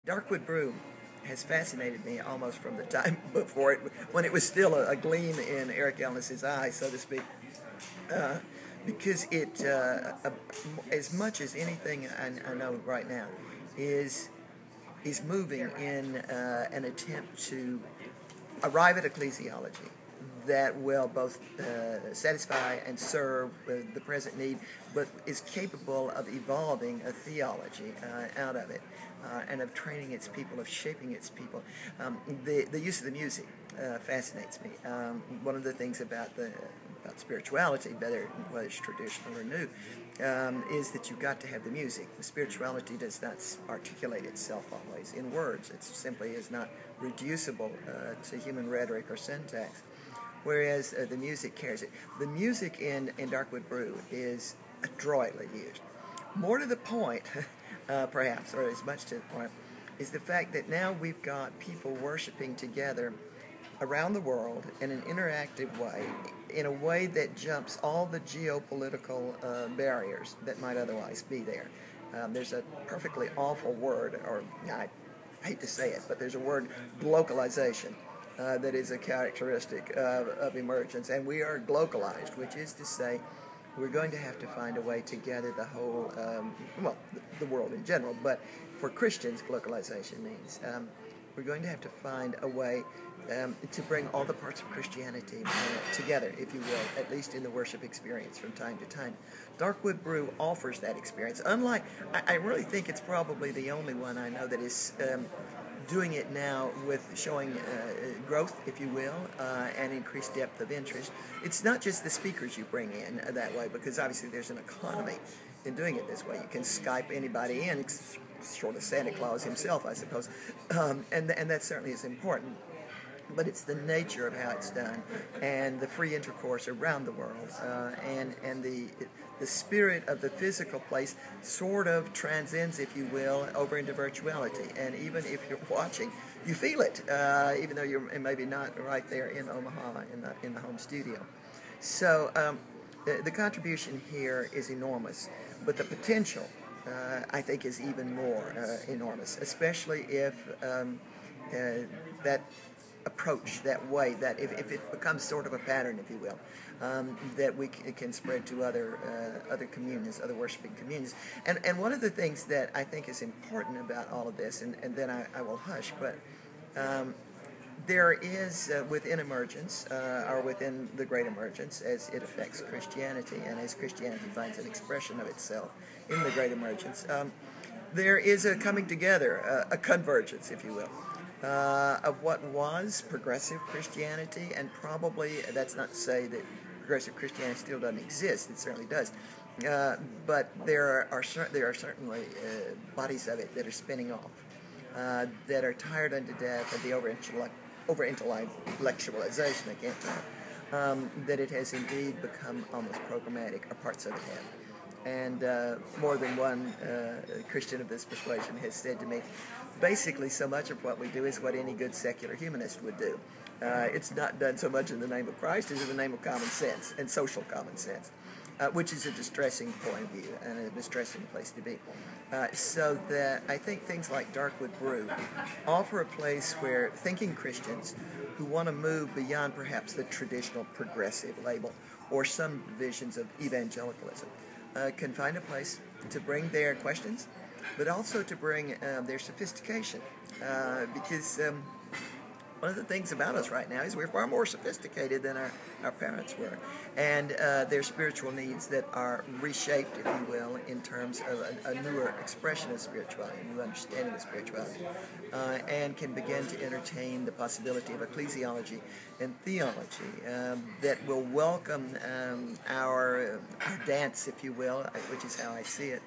Darkwood Brew has fascinated me almost from the time before it, when it was still a gleam in Eric Elnes's eye, so to speak, because as much as anything I know right now, is moving in an attempt to arrive at ecclesiology that will both satisfy and serve the present need, but is capable of evolving a theology out of it, and of training its people, of shaping its people. The use of the music fascinates me. One of the things about spirituality, whether it's traditional or new, is that you've got to have the music. The spirituality does not articulate itself always in words. It simply is not reducible to human rhetoric or syntax, whereas the music carries it. The music in Darkwood Brew is adroitly used. More to the point, perhaps, or as much to the point, is the fact that now we've got people worshiping together around the world in an interactive way, in a way that jumps all the geopolitical barriers that might otherwise be there. There's a perfectly awful word, or I hate to say it, but there's a word, glocalization, that is a characteristic of emergence, and we are glocalized, which is to say we're going to have to find a way to gather the whole, the world in general, but for Christians, glocalization means we're going to have to find a way to bring all the parts of Christianity together, if you will, at least in the worship experience from time to time. Darkwood Brew offers that experience. Unlike, I really think it's probably the only one I know that is doing it now with showing growth, if you will, and increased depth of interest. It's not just the speakers you bring in that way, because obviously there's an economy in doing it this way. You can Skype anybody in, short of Santa Claus himself, I suppose, and that certainly is important. But it's the nature of how it's done, and the free intercourse around the world, and the spirit of the physical place sort of transcends, if you will, over into virtuality. And even if you're watching, you feel it, even though you're maybe not right there in Omaha in the home studio. So the contribution here is enormous, but the potential, I think, is even more enormous, especially if that approach, that way, that if it becomes sort of a pattern, if you will, that it can spread to other communions, other worshiping communions. And one of the things that I think is important about all of this, and then I will hush, but there is within Emergence, or within the Great Emergence, as it affects Christianity, and as Christianity finds an expression of itself in the Great Emergence, there is a coming together, a convergence, if you will, of what was progressive Christianity, and probably, that's not to say that progressive Christianity still doesn't exist, it certainly does, but there are certainly bodies of it that are spinning off, that are tired unto death of the over-intellectualization, I can't talk, that it has indeed become almost programmatic, or parts of it have. And more than one Christian of this persuasion has said to me, basically so much of what we do is what any good secular humanist would do. It's not done so much in the name of Christ as in the name of common sense, and social common sense, which is a distressing point of view and a distressing place to be. So that I think things like Darkwood Brew offer a place where thinking Christians who want to move beyond perhaps the traditional progressive label or some visions of evangelicalism can find a place to bring their questions, but also to bring their sophistication, because one of the things about us right now is we're far more sophisticated than our parents were, and their spiritual needs that are reshaped, if you will, in terms of a newer expression of spirituality, a new understanding of spirituality, and can begin to entertain the possibility of ecclesiology and theology that will welcome our dance, if you will, which is how I see it,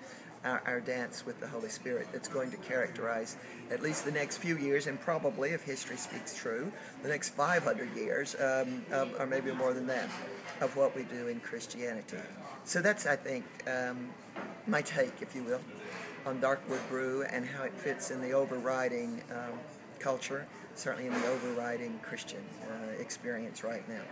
our dance with the Holy Spirit that's going to characterize at least the next few years, and probably, if history speaks true, the next 500 years, or maybe more than that, of what we do in Christianity. So that's, I think, my take, if you will, on Darkwood Brew and how it fits in the overriding culture, certainly in the overriding Christian experience right now.